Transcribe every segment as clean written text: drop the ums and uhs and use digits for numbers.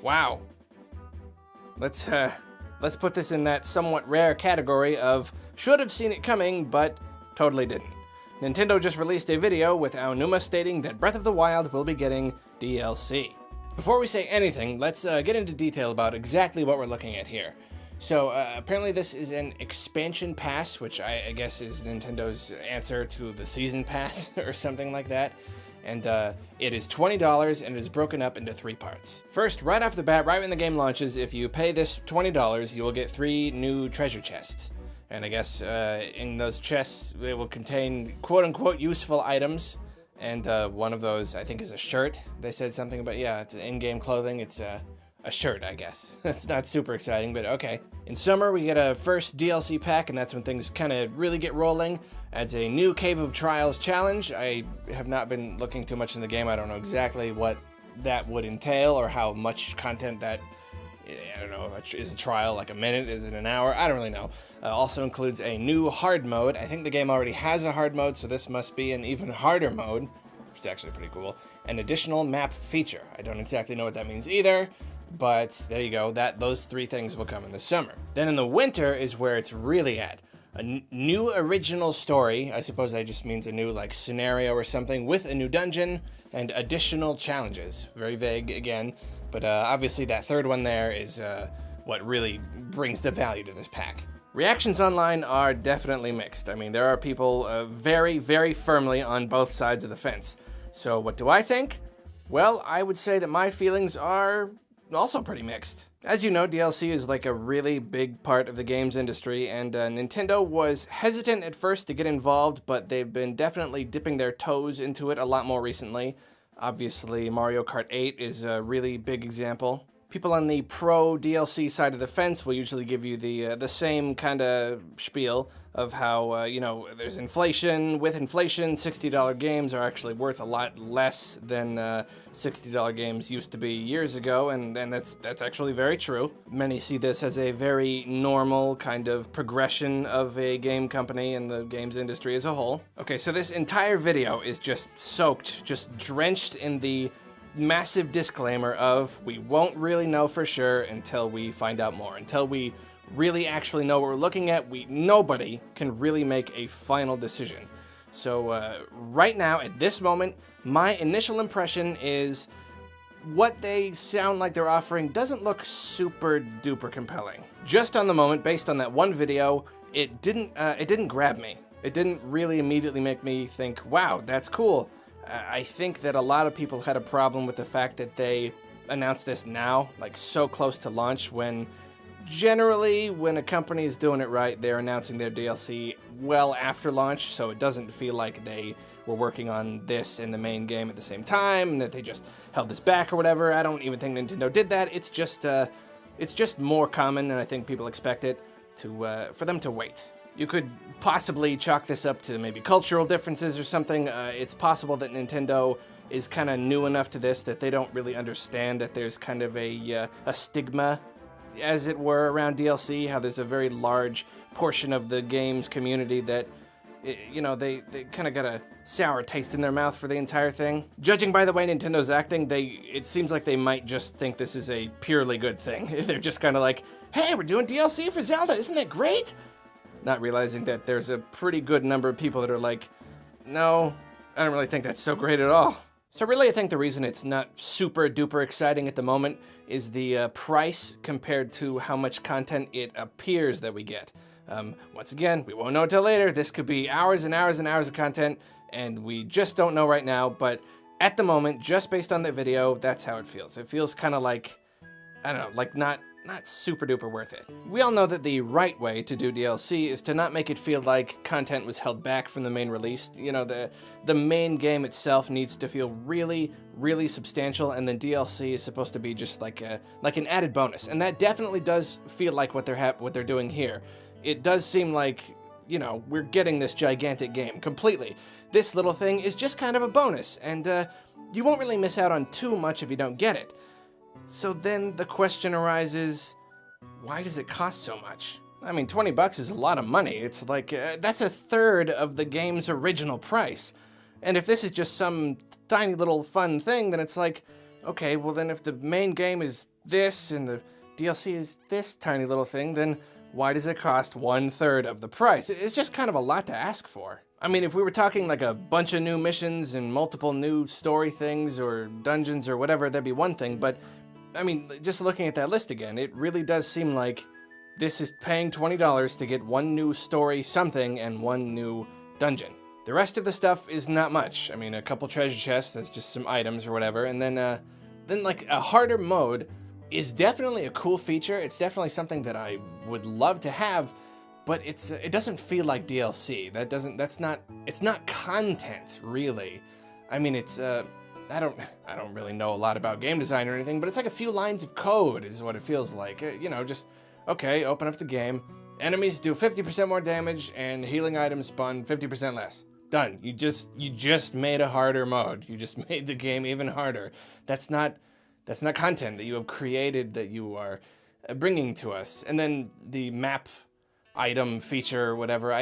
Wow. Let's put this in that somewhat rare category of should have seen it coming, but totally didn't. Nintendo just released a video with Aonuma stating that Breath of the Wild will be getting DLC. Before we say anything, let's get into detail about exactly what we're looking at here. So apparently this is an expansion pass, which I guess is Nintendo's answer to the season pass or something like that. And it is $20 and it is broken up into 3 parts. First, right off the bat, right when the game launches, if you pay this $20, you will get 3 new treasure chests. And I guess in those chests, they will contain quote-unquote useful items. And one of those, I think, is a shirt. They said something about, yeah, it's in-game clothing. It's a shirt, I guess. It's not super exciting, but okay. In summer, we get a first DLC pack, and that's when things kind of really get rolling. Adds a new Cave of Trials challenge. I have not been looking too much in the game. I don't know exactly what that would entail or how much content that, I don't know, is a trial like a minute? Is it an hour? I don't really know. Also includes a new hard mode. I think the game already has a hard mode, so this must be an even harder mode, which is actually pretty cool. An additional map feature. I don't exactly know what that means either, but there you go. Those 3 things will come in the summer. Then in the winter is where it's really at. A new original story, I suppose that just means a new like scenario or something, with a new dungeon and additional challenges. Very vague again, but obviously that 3rd one there is what really brings the value to this pack. Reactions online are definitely mixed. I mean, there are people very, very firmly on both sides of the fence. So what do I think? Well, I would say that my feelings are also pretty mixed. As you know, DLC is like a really big part of the games industry, and Nintendo was hesitant at first to get involved, but they've been definitely dipping their toes into it a lot more recently. Obviously, Mario Kart 8 is a really big example. People on the pro DLC side of the fence will usually give you the same kind of spiel of how, you know, there's inflation. With inflation, $60 games are actually worth a lot less than $60 games used to be years ago, and that's actually very true. Many see this as a very normal kind of progression of a game company and the games industry as a whole. Okay, so this entire video is just soaked, just drenched in the massive disclaimer of we won't really know for sure until we find out more. Until we really actually know what we're looking at, nobody can really make a final decision. So right now, at this moment, my initial impression is what they sound like they're offering doesn't look super duper compelling. Just on the moment, based on that one video, it didn't grab me. It didn't really immediately make me think, wow, that's cool. I think that a lot of people had a problem with the fact that they announced this now, like so close to launch, when generally when a company is doing it right, they're announcing their DLC well after launch, so it doesn't feel like they were working on this and the main game at the same time, and that they just held this back or whatever. I don't even think Nintendo did that. It's just more common, and I think people expect it for them to wait. You could possibly chalk this up to maybe cultural differences or something. It's possible that Nintendo is kind of new enough to this that they don't really understand that there's kind of a stigma, as it were, around DLC, how there's a very large portion of the games community that, you know, they kind of got a sour taste in their mouth for the entire thing. Judging by the way Nintendo's acting, it seems like they might just think this is a purely good thing. They're just kind of like, hey, we're doing DLC for Zelda, isn't that great? Not realizing that there's a pretty good number of people that are like, no, I don't really think that's so great at all. So really, I think the reason it's not super duper exciting at the moment is the price compared to how much content it appears that we get. Once again, we won't know until later. This could be hours and hours and hours of content, and we just don't know right now. But at the moment, just based on the video, that's how it feels. It feels kind of like, I don't know, like not super duper worth it. We all know that the right way to do DLC is to not make it feel like content was held back from the main release. You know, the main game itself needs to feel really, really substantial, and then DLC is supposed to be just like an added bonus. And that definitely does feel like what they're doing here. It does seem like, you know, we're getting this gigantic game completely. This little thing is just kind of a bonus, and you won't really miss out on too much if you don't get it. So then the question arises, why does it cost so much? I mean, $20 is a lot of money. It's like, that's a third of the game's original price. And if this is just some tiny little fun thing, then it's like, okay, well then if the main game is this and the DLC is this tiny little thing, then why does it cost 1/3 of the price? It's just kind of a lot to ask for. I mean, if we were talking like a bunch of new missions and multiple new story things or dungeons or whatever, that'd be one thing. But, I mean, just looking at that list again, it really does seem like this is paying $20 to get one new story something and one new dungeon. The rest of the stuff is not much. I mean, a couple treasure chests, that's just some items or whatever. And then like a harder mode is definitely a cool feature. It's definitely something that I would love to have. But it doesn't feel like DLC. It's not content, really. I mean, I don't really know a lot about game design or anything, but it's like a few lines of code is what it feels like. You know, just, okay, open up the game. Enemies do 50% more damage and healing items spawn 50% less. Done. You just made a harder mode. You just made the game even harder. That's not content that you have created that you are bringing to us. And then the map item feature, whatever.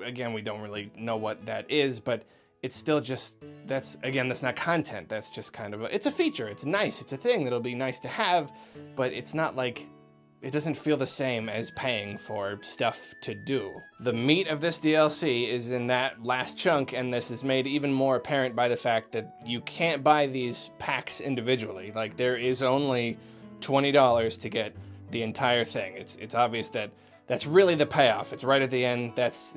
Again, we don't really know what that is, but it's still just, that's not content. That's just kind of it's a feature. It's nice. It's a thing that'll be nice to have, but it's not like, it doesn't feel the same as paying for stuff to do. The meat of this DLC is in that last chunk, and this is made even more apparent by the fact that you can't buy these packs individually. Like, there is only $20 to get the entire thing. It's obvious that that's really the payoff. It's right at the end. That's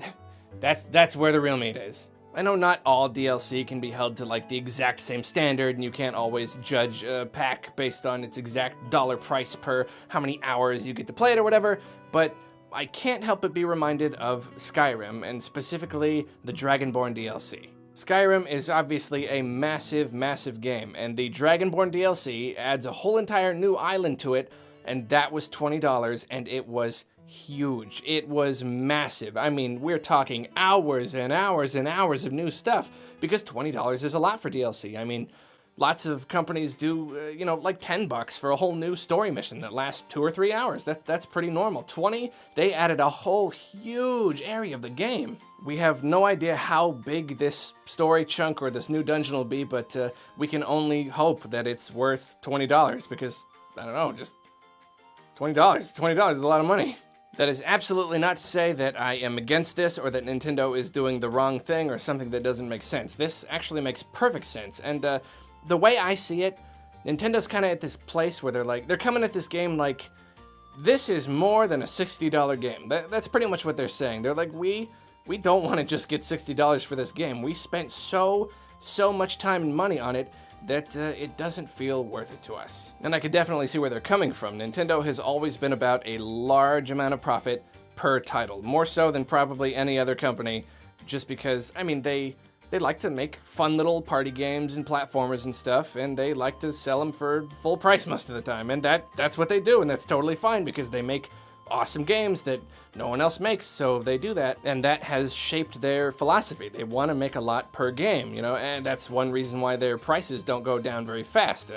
where the real meat is. I know not all DLC can be held to like the exact same standard, and you can't always judge a pack based on its exact dollar price per how many hours you get to play it or whatever, but I can't help but be reminded of Skyrim, and specifically the Dragonborn DLC. Skyrim is obviously a massive, massive game, and the Dragonborn DLC adds a whole entire new island to it, and that was $20, and it was huge. It was massive. I mean, we're talking hours and hours and hours of new stuff, because $20 is a lot for DLC. I mean, lots of companies do, you know, like $10 for a whole new story mission that lasts 2 or 3 hours. That's pretty normal. 20, they added a whole huge area of the game. We have no idea how big this story chunk or this new dungeon will be, but we can only hope that it's worth $20, because, I don't know, just $20. $20 is a lot of money. That is absolutely not to say that I am against this or that Nintendo is doing the wrong thing or something that doesn't make sense. This actually makes perfect sense. And the way I see it, Nintendo's kind of at this place where they're coming at this game like, this is more than a $60 game. That's pretty much what they're saying. They're like, we don't want to just get $60 for this game. We spent so much time and money on it that it doesn't feel worth it to us. And I could definitely see where they're coming from. Nintendo has always been about a large amount of profit per title, more so than probably any other company, just because, I mean, they like to make fun little party games and platformers and stuff, and they like to sell them for full price most of the time, and that's what they do, and that's totally fine, because they make awesome games that no one else makes, so they do that, and that has shaped their philosophy. They want to make a lot per game, you know, and that's one reason why their prices don't go down very fast.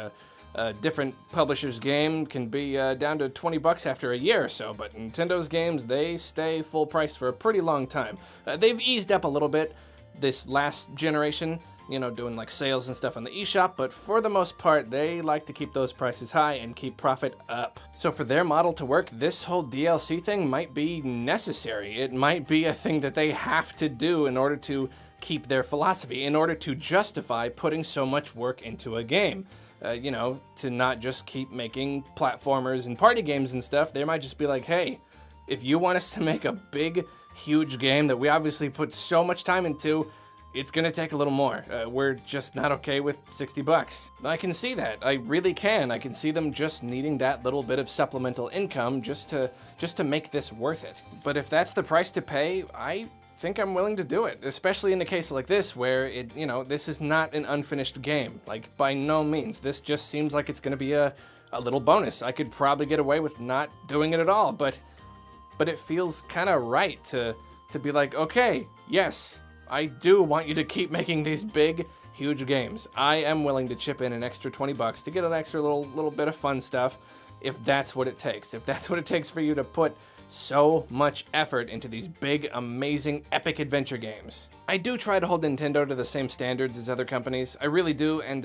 A different publisher's game can be down to $20 after a year or so, but Nintendo's games, they stay full price for a pretty long time. They've eased up a little bit this last generation, you know, doing like sales and stuff on the eShop, but for the most part, they like to keep those prices high and keep profit up. So for their model to work, this whole DLC thing might be necessary. It might be a thing that they have to do in order to keep their philosophy, in order to justify putting so much work into a game. You know, to not just keep making platformers and party games and stuff. They might just be like, hey, if you want us to make a big, huge game that we obviously put so much time into, it's gonna take a little more. We're just not okay with $60. I can see that. I really can. I can see them just needing that little bit of supplemental income just to make this worth it. But if that's the price to pay, I think I'm willing to do it, especially in a case like this where it, you know, this is not an unfinished game. Like, by no means. This just seems like it's gonna be a little bonus. I could probably get away with not doing it at all, but it feels kind of right to be like, okay, yes, I do want you to keep making these big, huge games. I am willing to chip in an extra $20 to get an extra little bit of fun stuff, if that's what it takes. If that's what it takes for you to put so much effort into these big, amazing, epic adventure games. I do try to hold Nintendo to the same standards as other companies. I really do, and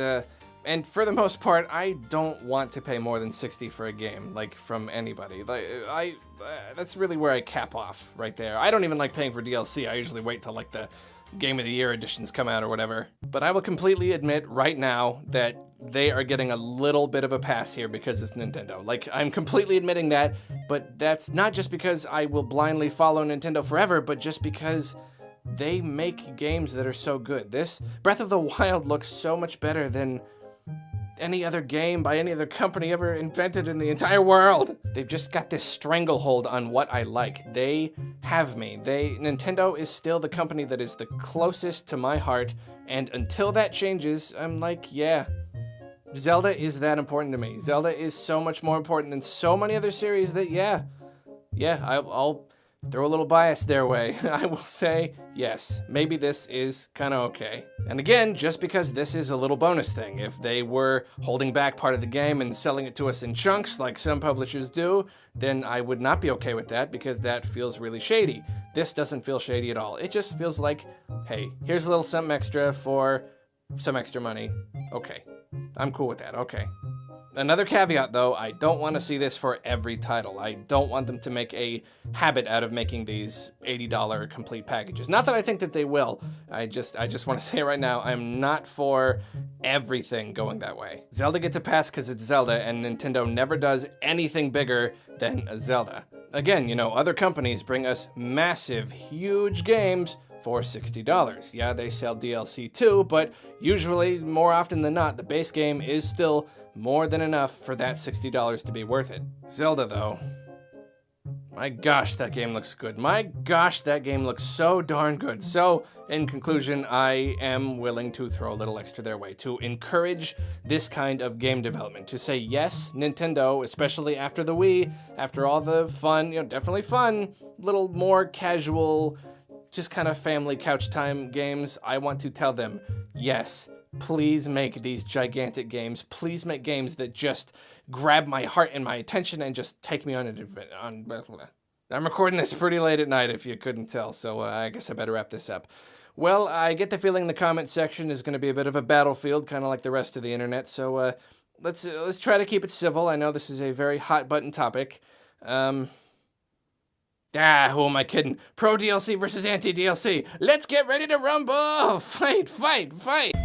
And for the most part, I don't want to pay more than $60 for a game, like, from anybody. Like, that's really where I cap off, right there. I don't even like paying for DLC. I usually wait till, like, the Game of the Year editions come out or whatever. But I will completely admit right now that they are getting a little bit of a pass here because it's Nintendo. Like, I'm completely admitting that, but that's not just because I will blindly follow Nintendo forever, but just because they make games that are so good. This Breath of the Wild looks so much better than any other game by any other company ever invented in the entire world. They've just got this stranglehold on what I like. They have me. Nintendo is still the company that is the closest to my heart, and until that changes, I'm like, yeah, Zelda is that important to me. Zelda is so much more important than so many other series that, yeah, I'll throw a little bias their way. I will say, yes, maybe this is kind of okay. And again, just because this is a little bonus thing. If they were holding back part of the game and selling it to us in chunks like some publishers do, then I would not be okay with that because that feels really shady. This doesn't feel shady at all. It just feels like, hey, here's a little something extra for some extra money. Okay, I'm cool with that, okay. Another caveat, though, I don't want to see this for every title. I don't want them to make a habit out of making these $80 complete packages. Not that I think that they will. I just want to say right now, I'm not for everything going that way. Zelda gets a pass because it's Zelda, and Nintendo never does anything bigger than a Zelda. Again, you know, other companies bring us massive, huge games for $60. Yeah, they sell DLC too, but usually, more often than not, the base game is still more than enough for that $60 to be worth it. Zelda, though, my gosh, that game looks good. My gosh, that game looks so darn good. So, in conclusion, I am willing to throw a little extra their way to encourage this kind of game development. To say, yes, Nintendo, especially after the Wii, after all the fun, you know, definitely fun, little more casual, just kind of family couch time games, I want to tell them, yes, please make these gigantic games. Please make games that just grab my heart and my attention and just take me on I'm recording this pretty late at night, if you couldn't tell, so I guess I better wrap this up. Well, I get the feeling the comment section is going to be a bit of a battlefield, kind of like the rest of the internet, so let's try to keep it civil. I know this is a very hot-button topic. Who am I kidding? Pro DLC versus anti-DLC. Let's get ready to rumble! Fight, fight, fight!